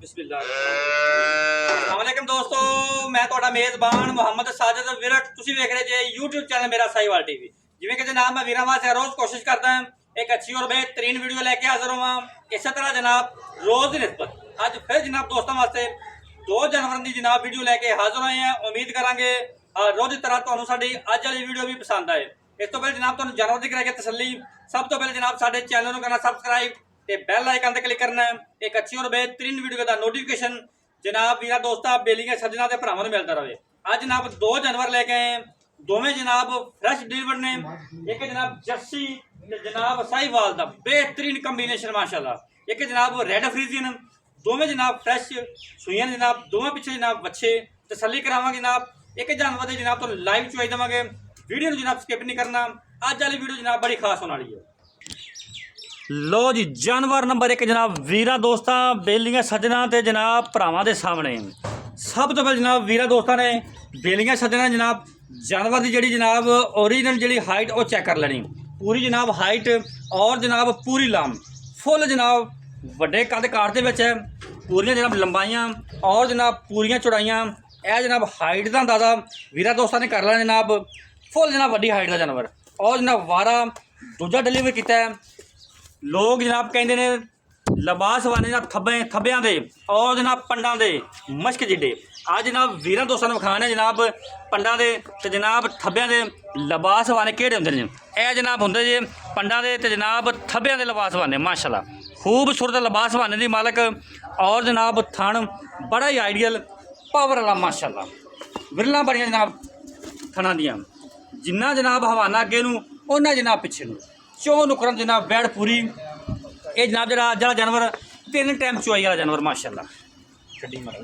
अस्सलामुअलैकुम दोस्तों, मैं ਤੁਹਾਡਾ ਮੇਜ਼ਬਾਨ ਮੁਹੰਮਦ ਸਾਜਦ ਵਿਰਕ। ਤੁਸੀਂ ਵੇਖ ਰਹੇ ਜੇ YouTube ਚੈਨਲ ਮੇਰਾ ਸਾਈਵਾਲ ਟੀਵੀ। ਜਿਵੇਂ ਕਿ ਜਨਾਬ ਮੈਂ ਵੀਰਾਂ ਵਾਸਤੇ ਰੋਜ਼ ਕੋਸ਼ਿਸ਼ ਕਰਦਾ ਹਾਂ एक अच्छी और बेहतरीन वीडियो लेके हाजिर हुआ। इस तरह जनाब रोज़ की निस्बत अज फिर जनाब दोस्तों वास्ते दो जानवरों की जनाब वीडियो लेके हाजिर हुए हैं। उम्मीद करांगे रोज़ की तरह तुहानू साडी अज वाली वीडियो भी पसंद आए। इस तो पहले जनाब तुहानू जानवर दी कराइए तसल्ली। सब तो पहले जनाब साडे चैनल नू करना सबसक्राइब ते बैल आइकन ते क्लिक करना है। एक अच्छी और बेहतरीन वीडियो का नोटिफिकेशन जनाब वीरा दोस्तों बेलियां सज्जना के भरावां नू मिलता रहे। अज जनाब दो जानवर लेके आए हैं, दोवें जनाब फ्रैश डिलीवर ने। एक जनाब जर्सी जनाब साहिवाल का बेहतरीन कंबीनेशन माशाल्लाह। एक जनाब रेड फ्रीजियन, दोवें जनाब फ्रैश सुइयां जनाब, दोवें पिछे जनाब बच्चे तसल्ली करावांगे जनाब। एक जानवर की जनाब तो लाइव चुआई देवांगे। वीडियो जनाब स्किप नहीं करना। अज वाली वीडियो जनाब बड़ी खास होने वाली है। लो जी जानवर नंबर एक जनाब वीरा दोस्तां बेलियां सज्जना ते जनाब भरावां दे सामने। सब तो पहले जनाब वीरा दोस्तां ने बेलियां सज्जना जनाब जानवर की जी जनाब ओरिजिनल जी हाइट वो चेक कर लेनी। पूरी जनाब हाइट और जनाब पूरी लंब फुल जनाब वड्डे कद काट दे विच है। पूरियां जनाब लंबाइयां और जनाब पूरियां चौड़ाइयां यह जनाब हाइट का अंदाज़ा वीरा दोस्तों ने कर लेना जनाब। फुल जनाब वड्डी हाइट का जानवर और जनाब वारा दूजा डिलीवर किया है। लोग जनाब कहते ने लिबास वाले जनाब थब्बियां दे और जनाब पंडां दे मश्क जिड्डे। आज जनाब वीरा दोस्तों ने विखाने जनाब पंडां दे ते जनाब थब्बियां दे लिबास वाले केड़े होंदे ने। यह जनाब होंदे जे पंडां दे ते जनाब थब्बियां दे लिबास वाले माशाल्लाह खूबसूरत लिबास वाले दी मालक। और जनाब थण बड़ा ही आइडियल पावर वाला माशाल्लाह। विरला बड़ियां जनाब थणा दियां, जिन्ना जनाब हवाना अगे नूं उन्ना जनाब पिछे नूं। चौ नुकरन जनाब बैड़ पूरी। ये जनाब जरा जानवर 3 टाइम चुआई वाला जानवर माशाल्लाह। छड्डी मारा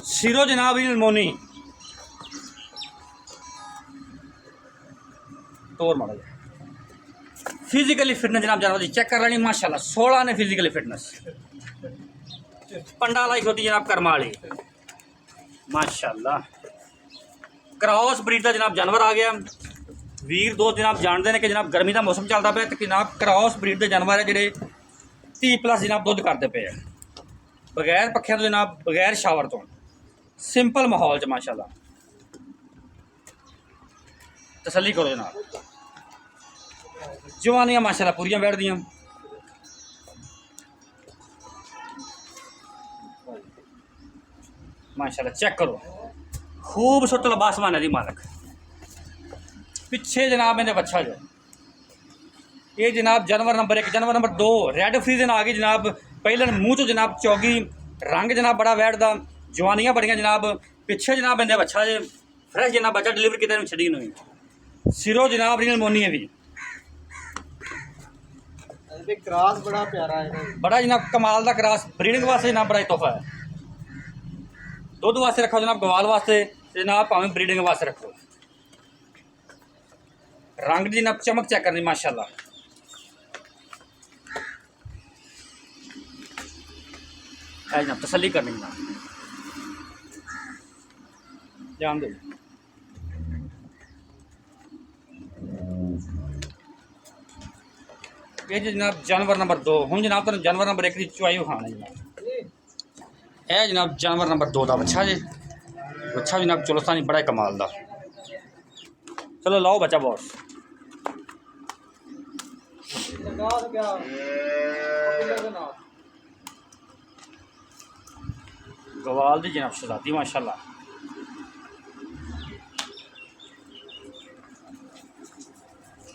सिरो जनाब मोनी तोर मारा फिजिकली फिटनेस जनाब जानवर की चेक कर लेनी माशाल्लाह। 16 ने फिजिकली फिटनेस पंडा लाई होती जनाब कर्मा वाली माशाल्लाह। क्रॉस ब्रीड का जनाब जानवर आ गया। वीर दोस्त जनाब जानते हैं कि जनाब गर्मी का मौसम चलता पे तो जनाब क्रॉस ब्रीड के जानवर है जोड़े 30+ जनाब दुध करते पे बगैर पखिया तो जनाब बगैर शावर तो सिंपल माहौल च माशाल्लाह। तसल्ली करो जनाब। जवानियां माशाल्लाह पूरियां बैठ दियां। माशाल्लाह चेक करो खूबसूरत लिबास माने दी मालक। पिछे जनाब इन्हें बच्चा जो ये जनाब जानवर नंबर 1। जानवर नंबर 2 रेड फ्रीजन आ गई जनाब। पहले मूँह तो जनाब चौगी रंग जनाब बड़ा बैठदा, जवानियां बड़ियां जनाब। पिछे जनाब इन्हें बच्चा जे फ्रैश जनाब बच्चा डिलीवर किया छड़ी नहीं। सिरो जनाब रियल मोनी है भी क्रॉस बड़ा प्यारा है, बड़ा जनाब कमाल का क्रॉस ब्रीडिंग वास्ते जनाब बड़ा तोहफा है। दुध वास्ते रखो जनाब, गवाल वास्ते जनाब भावें ब्रीडिंग वास्ते रखो। रंग की जनाब चमक चेक करनी माशाल्लाह। है जनाब तसल्ली करनी जनाब जान दो। ये जनाब जानवर नंबर 2। हूँ जनाब तुम जानवर नंबर 1 की चुआई खाना जनाब। यह जनाब जानवर नंबर 2 का बच्चा जे बच्चा जनाब चुलस्तानी बड़ा कमाल का। चलो लाओ बच्चा बॉस। गवाल दी जनाब शहजादी माशाल्लाह।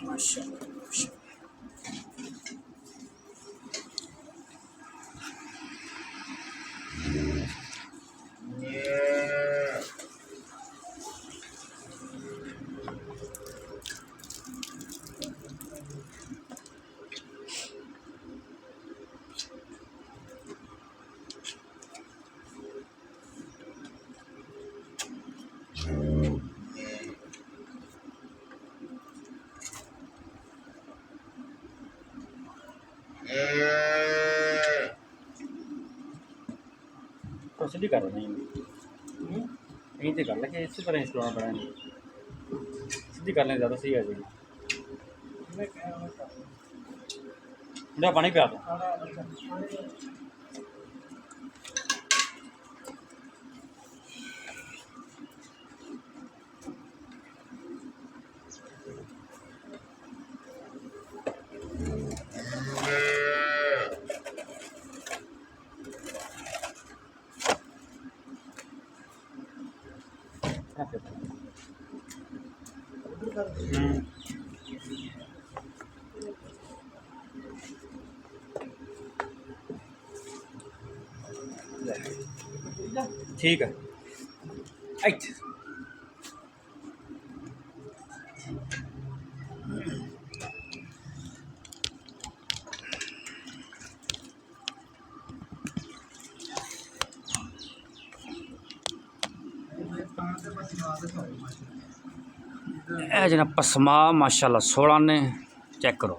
माशाल्लाह तो सीधी कर रहे यहीं से कर लें इसी तरह इंस्टॉल पड़ा सीधी कर लें ज़्यादा सही आ जाएगी। पानी पिया दो। ठीक है। अच्छा ए जना पसमा माशाल्लाह 16 ने चेक करो।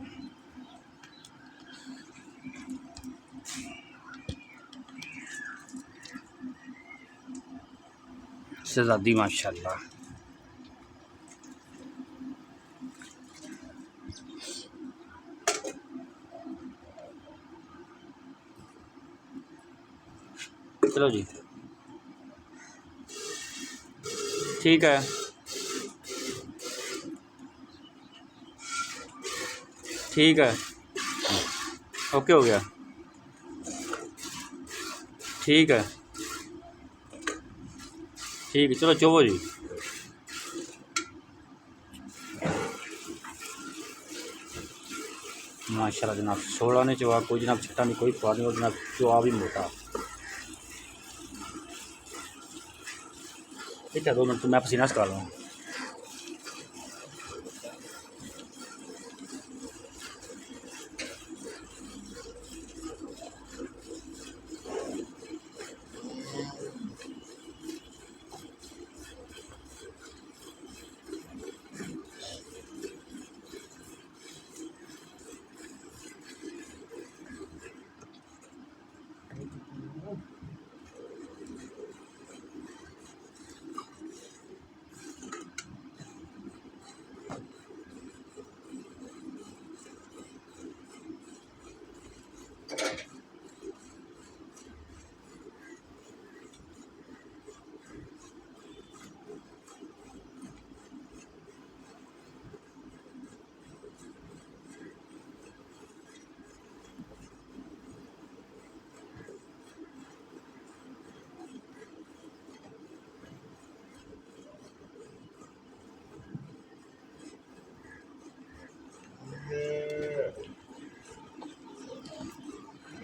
शहजादी माशाल्लाह। चलो जी ठीक है। ठीक है ओके हो गया। ठीक है ठीक है चलो चोवो जी। माशाल्लाह जनाब 16 ने चवा कोई जनाब छट्टा नहीं कोई स्वाद नहीं और जनाब चवा भी मोटा। ठीक है 2 मिनट तो मैं पसीना सुखा लूँ।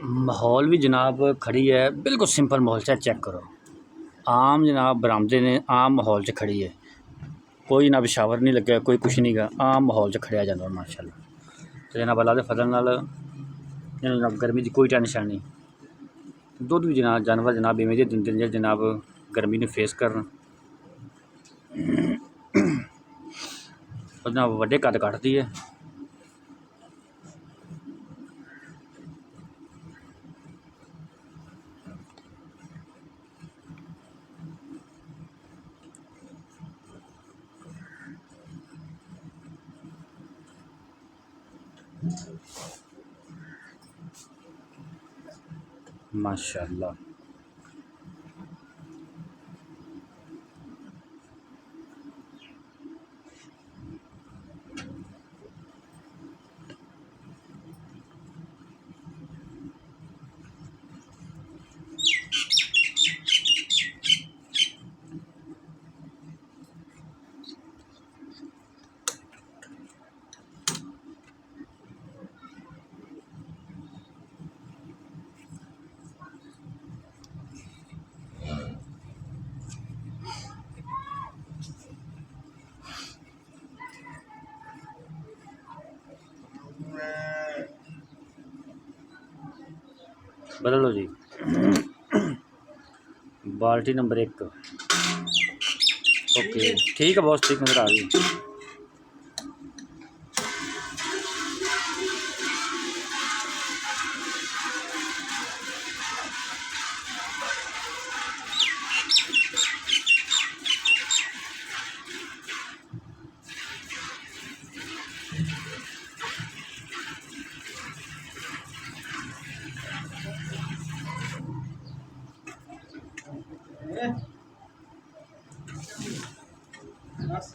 माहौल भी जनाब खड़ी है बिल्कुल सिंपल माहौल से चेक करो। आम जनाब बरामदे ने आम माहौल से खड़ी है कोई जनाब शावर नहीं लगे कोई कुछ नहीं गा आम माहौल से खड़िया जाता माशाल्लाह। तो जनाब अल्लाह के फजल नाल जनाब गर्मी की कोई टेंशन नहीं। दुध भी जनाब जानवर जनाब इवें दिंदे ने जनाब गर्मी ने फेस करन जनाब वड्डे कद कटदी है। माशाल्लाह बदल लो जी। बाल्टी नंबर 1 ओके ठीक है बॉस ठीक नज़र आ गई। बस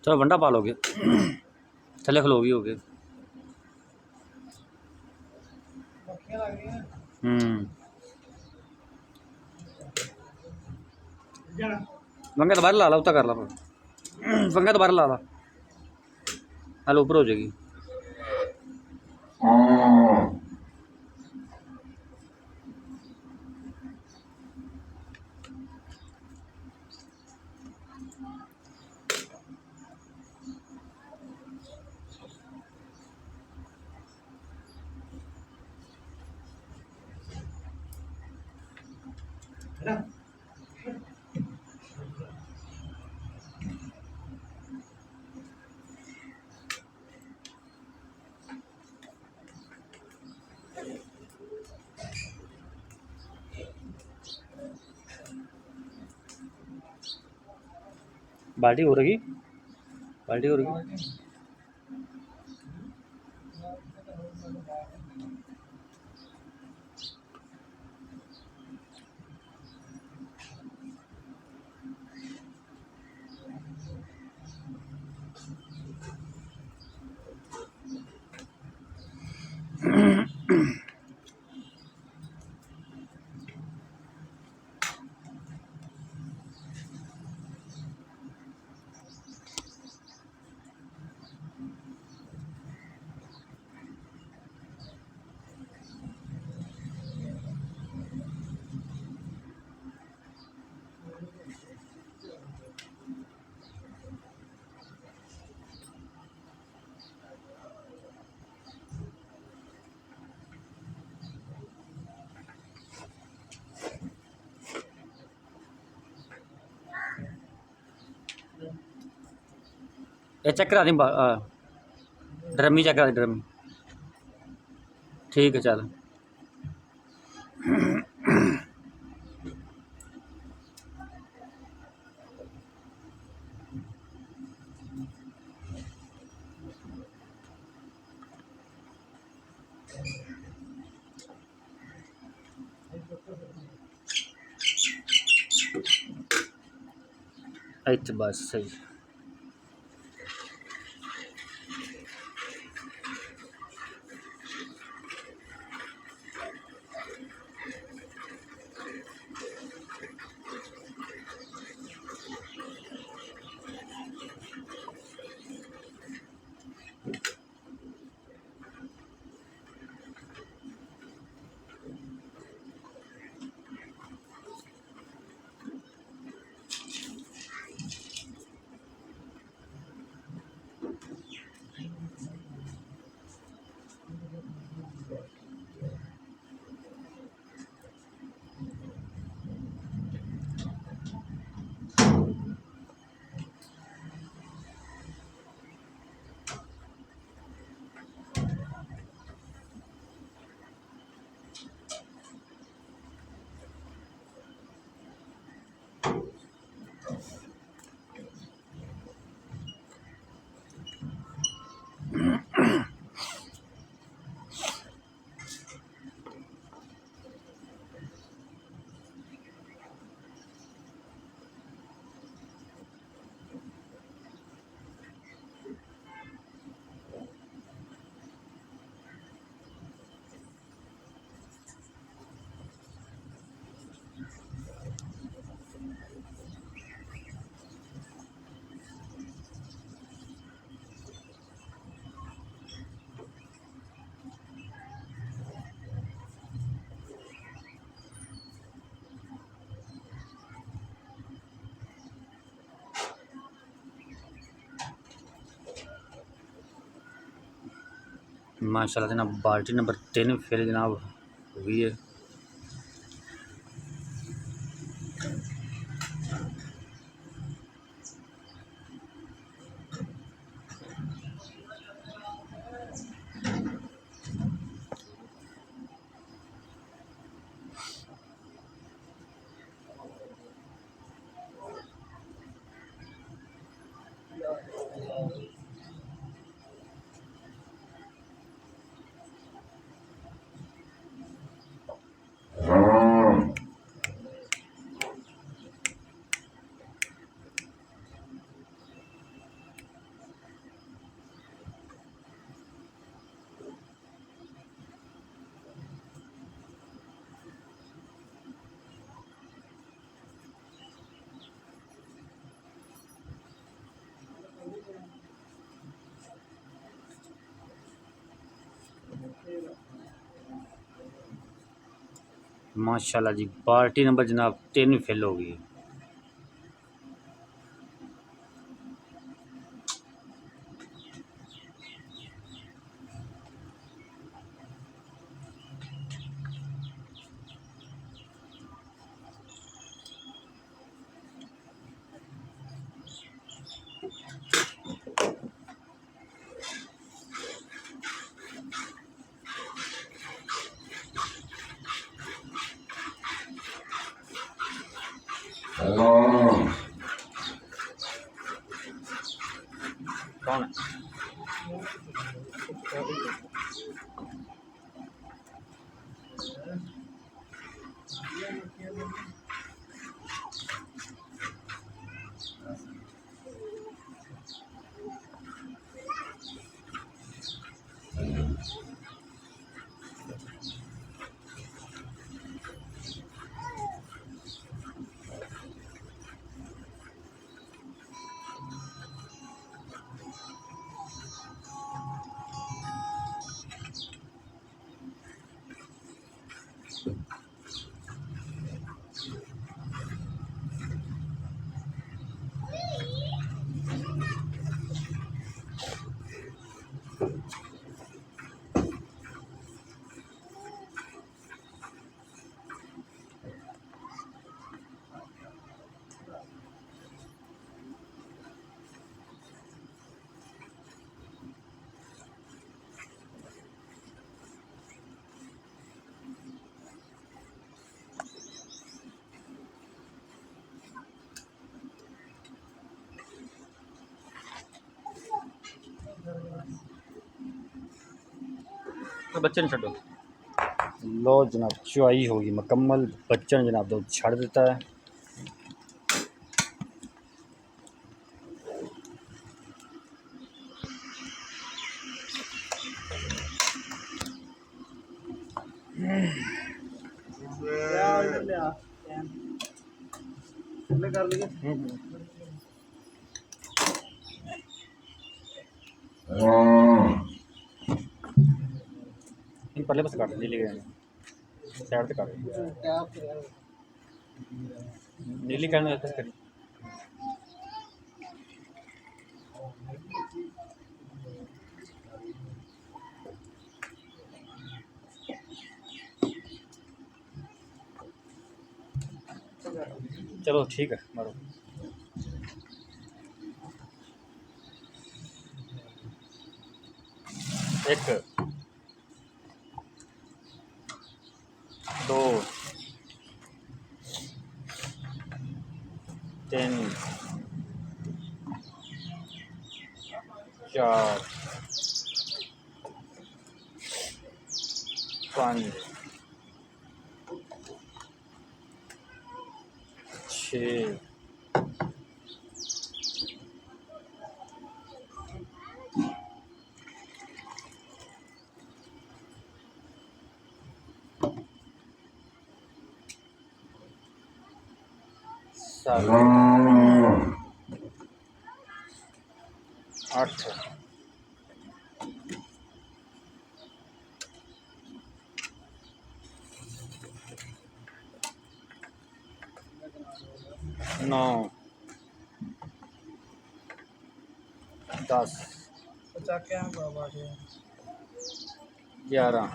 चलो वंडा पा लोगे थले खलोगी हो गए। मक्खियाँ लग रही हैं। वंगा दोबारा ला ला उतना कर ला वंगा दोबारा ला ला हल ऊपर हो जाएगी। बाल्टी हो रही बाल्टी हो रही। ये चेक करा दी ड्रमी चेक करा दी ड्रमी ठीक है चल। अच्छा बस सही। माशाल्लाह जनाब बाल्टी नंबर 3 फिर जनाब हुई है। माशाल्लाह जी, पार्टी नंबर जनाब 3 फिल हो गई। कौन है? तो बच्चे ने छो। लो जनाब, चुआई होगी मुकम्मल। बच्चे ने जनाब दूध छड़ देता है। कर लिए इन पहले बस काट नीली गए साइड से काट टैप नीली करने जाते करी। चलो ठीक है मारो। एक दो तीन चार पाँच छः सात आठ नौ 10 बचा क्या बाबा के 11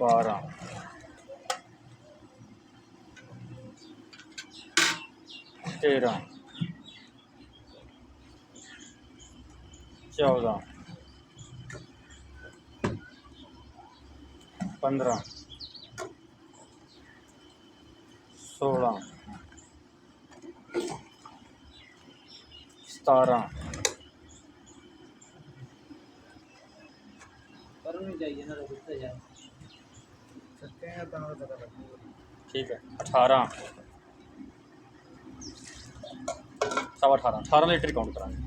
12 13 14 15 16 17 पर नहीं चाहिए ना रुकते जाए सकते हैं तो हमें पता लगेगा। ठीक है 18 18 लीटर काउंट करांगे।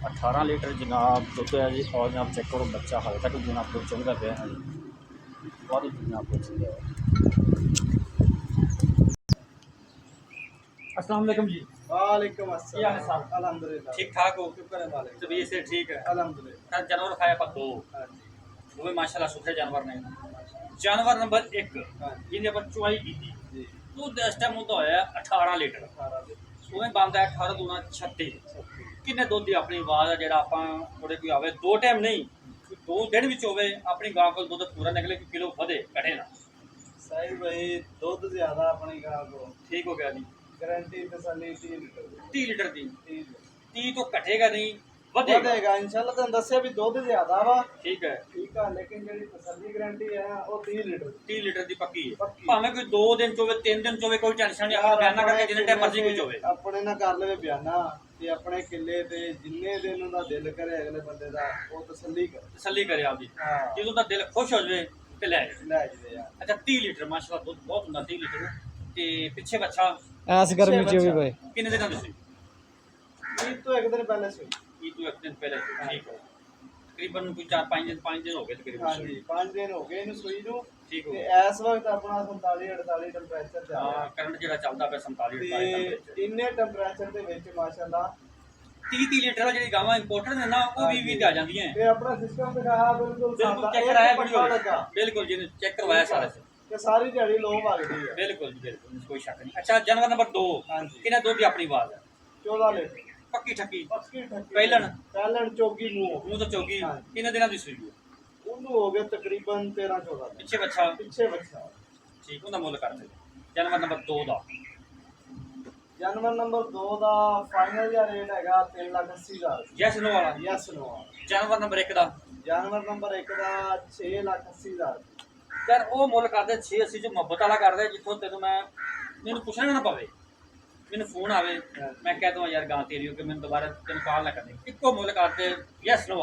18 लीटर जनाब दुद्ध है जी। और जनाब चेक करो बच्चा हाले तक जनाब को चुगदा पे है जी। बहुत जनाब को चुगदा है। अस्सलाम वालेकुम जी। वालेकुम क्या हाल है अस्सलाम साहब? अल्हम्दुलिल्लाह ठीक ठाक हो? शुक्र है मालिक तबीयत से ठीक है? अल्हम्दुलिल्लाह जानवर खाया पत्तो हाँ जी वो भी माशाल्लाह सुथरे जानवर ने। जानवर नंबर 1 हाँ जिन्हें ਆਪਾਂ ਚੁਆਈ ਕੀਤੀ जी ਦੁੱਧ ਇਸ ਟਾਈਮ ਉਹਦਾ ਹੋਇਆ 18 ਲੀਟਰ 18 ਦੇ ਉਹਨੇ ਬੰਦਾ 18 ਦੂਣਾ 36 ਕਿੰਨੇ ਦੁੱਧ ਦੀ ਆਪਣੀ ਆਵਾਜ਼ ਆ ਜਿਹੜਾ ਆਪਾਂ ਥੋੜੇ ਕੋਈ ਆਵੇ ਦੋ ਟਾਈਮ ਨਹੀਂ 2 ਦਿਨ ਵਿੱਚ ਹੋਵੇ ਆਪਣੀ ਗਾਂ ਕੋਲ ਦੁੱਧ ਪੂਰਾ ਨਿਕਲੇ ਕਿ ਕਿਲੋ ਵਧੇ ਘਟੇ ਨਾ साहिब भाई दूध ज्यादा अपनी गां को ਠੀਕ ਹੋ ਗਿਆ ਜੀ गारंटी तसल्ली 30 लीटर 30 ਲੀਟਰ ਦੀ 30 30 ਤੋਂ ਘਟੇਗਾ ਨਹੀਂ ਵਧੇਗਾ ਵਧੇਗਾ इंशाल्लाह ਤੁਹਾਨੂੰ ਦੱਸਿਆ ਵੀ ਦੁੱਧ ਜ਼ਿਆਦਾ ਵਾ ਠੀਕ ਹੈ ਠੀਕ ਆ ਲੇਕਿਨ ਜਿਹੜੀ ਤਸੱਲੀ ਗਾਰੰਟੀ ਹੈ ਉਹ 30 ਲੀਟਰ 30 ਲੀਟਰ ਦੀ ਪੱਕੀ ਹੈ ਪੱਕੀ। ਭਾਵੇਂ ਕੋਈ 2 ਦਿਨ ਚ ਹੋਵੇ 3 ਦਿਨ ਚ ਹੋਵੇ ਕੋਈ ਟੈਨਸ਼ਨ ਨਹੀਂ ਆਪਾਂ ਬਿਆਨ ਨਾ ਕਰਕੇ ਜਿੰਨੇ ਟਾਈਮ ਮਰਜ਼ੀ ਕੁਝ ਹੋਵੇ ਆਪਣੇ ਨਾਲ ਕਰ ਲਵੇ ਬਿਆਨਾ ਤੇ ਆਪਣੇ ਕਿੱਲੇ ਤੇ ਜਿੰਨੇ ਦਿਨ ਉਹਦਾ ਦਿਲ ਕਰੇ ਅਗਲੇ ਬੰਦੇ ਦਾ ਉਹ ਤਸੱਲੀ ਕਰੇ ਤਸੱਲੀ ਕਰੇ ਆਪਦੀ ਹਾਂ ਜਦੋਂ ਦਾ ਦਿਲ ਖੁਸ਼ ਹੋ ਜਾਵੇ ਤੇ ਲੈ ਜਾਵੇ ਲੈ ਜਵੇ ਯਾਰ ਅੱਛਾ 30 ਲੀਟਰ ਮਾਸ਼ਾਅੱਲਾ ਦੁੱਧ ਬਹੁਤ ਹੁੰਦਾ 30 ਲੀਟਰ ਤੇ ਪਿੱਛੇ ਬੱਚਾ ਐਸ ਗਰਮੀ ਚ ਵੀ ਭਾਈ ਕਿੰਨੇ ਦਿਨਾਂ ਦਾ ਸੀ ਇਹ ਤੋਂ ਇੱਕ ਦਿਨ ਪਹਿਲੇ ਸੀ ਇਹ ਤੋਂ ਇੱਕ ਦਿਨ ਪਹਿਲੇ ਠੀਕ ਹੈ ਤਕਰੀਬਨ ਕੋਈ 4-5 ਦਿਨ ਹੋ ਗਏ ਤਕਰੀਬਨ ਹਾਂਜੀ 5 ਦਿਨ ਹੋ ਗਏ ਇਹਨੂੰ ਸੂਈ ਨੂੰ ਠੀਕ ਹੋ ਤੇ ਗਿਆ ਇਸ ਵਕਤ ਆਪਣਾ 47 48 ਟੈਂਪਰੇਚਰ ਚੱਲ ਰਿਹਾ ਹਾਂ ਕਰੰਟ ਜਿਹੜਾ ਚੱਲਦਾ ਪਿਆ 47 48 ਤੇ ਇੰਨੇ ਟੈਂਪਰੇਚਰ ਦੇ ਵਿੱਚ ਮਾਸ਼ਾਅੱਲਾ 30 ਲੀਟਰ ਵਾਲੀ ਜਿਹੜੀ ਗਾਵਾਂ ਇੰਪੋਰਟਡ ਨੇ ਨਾ ਉਹ 20 ਤੇ ਆ ਜਾਂਦੀਆਂ ਤੇ ਆਪਣਾ ਸਿਸਟਮ ਦਿਖਾਇਆ ਬਿਲਕੁਲ ਬਿਲਕੁਲ ਸਾਦਾ ਚੈੱਕ ਕਰਾਇਆ ਵੀਡੀਓ ਬਿਲਕੁਲ ਜੀ ਚੈੱਕ ਕਰਵਾਇਆ ਸਾਰਾ ਤੇ ਸਾਰੀ ਦਿਹਾੜੀ ਲੋ ਵਗਦੀ ਹੈ ਬਿਲਕੁਲ ਜੀ ਬਿਲਕੁਲ ਕੋਈ ਸ਼ੱਕ ਨਹੀਂ ਅੱਛਾ ਜਾਨਵਰ ਨੰਬਰ 2 ਹਾਂਜੀ ਕਿੰਨਾ ਦੁੱਧ ਦੀ ਆਪਣੀ ਆਵਾਜ਼ ਹੈ 14 ਲੀਟਰ ਪੱਕੀ ਠੱਕੀ ਪੱਕੀ ਠੱਕੀ ਪਹਿਲਣ ਪਹਿਲਣ ਚੋਗੀ ਮੂੰਹ ਮੂੰਹ ਤੋਂ ਚੌਗੀ ਹਾਂਜੀ। ਕਿੰਨੇ ਦਿਨਾਂ ਦੀ ਸੂਈ ਹੈ? ਉਹਨੂੰ ਹੋ ਗਿਆ ਤਕਰੀਬਨ 13 14 ਦਿਨ ਪਿੱਛੇ ਬੱਚਾ ਪਿੱਛੇ ਬੱਚਾ ਠੀਕ ਉਹਦਾ ਮੁੱਲ ਕਰਦੇ ਜਾਨਵਰ ਨੰਬਰ 2 ਦਾ ਜਾਨਵਰ ਨੰਬਰ 2 ਦਾ ਫਾਈਨਲ ਜਿਹਾ ਰੇਟ ਹੈਗਾ 3,80,000 ਯੈਸ ਨੋ ਵਾਲਾ ਯੈਸ ਨੋ ਜਾਨਵਰ ਨੰਬਰ 1 ਦਾ ਜਾਨਵਰ ਨੰਬਰ 1 ਦਾ 6,80,000 ਯਾਰ ਉਹ ਮੁੱਲ ਕਰਦੇ 680 ਚ ਮੁਹੱਬਤ ਵਾਲਾ ਕਰਦੇ ਜਿੱਥੋਂ ਤੈਨੂੰ ਮੈਂ ਮੈਨੂੰ ਪੁੱਛਣਾ ਨਾ ਪਵੇ ਮੈਨੂੰ ਫੋਨ ਆਵੇ ਮੈਂ ਕਹਿ ਦਵਾਂ ਯਾਰ ਗਾਂ ਤੇਰੀ ਹੋ ਕਿ ਮੈਨੂੰ ਦੁਬਾਰਾ ਤੈਨੂੰ ਕਾਲ ਨਾ ਕਰਨੀ ਇੱਕੋ ਮੁੱਲ ਕਰਦੇ ਯੈਸ ਨੋ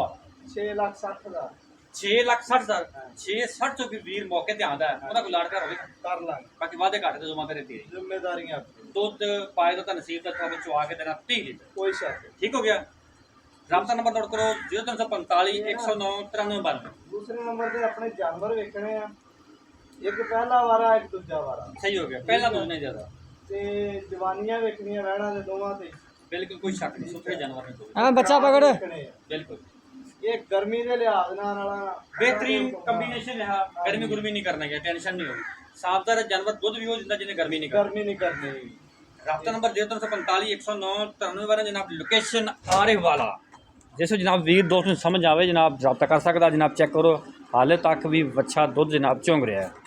6,60,000 6,60,000 660 ਤੋਂ ਵੀ ਵੀਰ ਮੌਕੇ ਤੇ ਆਉਂਦਾ ਉਹਦਾ ਕੋਈ ਲਾੜਕਾ ਹੋਵੇ ਕਰ ਲਾਂਗੇ ਬਾਕੀ ਵਾਅਦੇ ਘੱਟ ਤੇ ਜਮਾ ਤੇਰੇ ਤੇਰੇ ਜ਼ਿੰਮੇਵਾਰੀਆਂ ਆਪਣੀ ਦੁੱਧ ਪਾਏ ਦਾ ਤਾਂ ਨਸੀਬ ਦਾ ਤੁਹਾਨੂੰ ਚਵਾ ਕੇ ਦੇਣਾ 30 ਲੀਟਰ ਕੋਈ ਸ਼ੱਕ ਨਹੀਂ। ਠੀਕ ਹੋ ਗਿਆ ਰਾਬਤਾ ਨੰਬਰ ਨੋਟ ਕਰੋ 0345 109 9392 ਦੂਸਰੇ ਨੰਬਰ ਤੇ ਆਪਣੇ ਜਾਨਵਰ ਵੇਖਣੇ ਆ ਇੱਕ ਪਹਿਲਾ ਵਾਰਾ ਇੱਕ ਦੂਜਾ ਵਾਰਾ ਸਹੀ ਹੋ ਗਿਆ ਪਹਿਲਾ ਦੁੱਧ ਨਹੀਂ ਜ਼ਿਆਦਾ ਤੇ ਜਵਾਨੀਆਂ ਵੇਖਣੀਆਂ ਰਹਿਣਾ ਦੇ ਦੋਵਾਂ ਤੇ ਬਿਲਕੁਲ ਕੋਈ ਸ਼ੱਕ ਨਹੀਂ ਸੁਥਰੇ ਜਾਨਵਰ ਨੇ ਦੋ ਹਾਂ ਬੱਚਾ ਪਕੜ ਵੇਖਣੇ ਆ। ਬਿਲਕੁਲ ਇਹ ਗਰਮੀ ਦੇ ਲਿਹਾਜ਼ ਨਾਲ ਵਾਲਾ बेहतरीन कॉम्बिनेशन है गर्मी गुर्मी नहीं करना है टेंशन नहीं होगी सावधान जानवर दूध भी हो जिंदा जिन्हें गर्मी नहीं ਗਰਮੀ नहीं करनी रब्ता नंबर 0345 109 93 वाला जनाब लोकेशन आरे वाला जैसे जनाब वीर दोस्त ਨੂੰ ਸਮਝ ਆਵੇ जनाब रब्ता कर सकता जनाब चेक करो हाले तक भी अच्छा दूध जनाब चोंग रहा है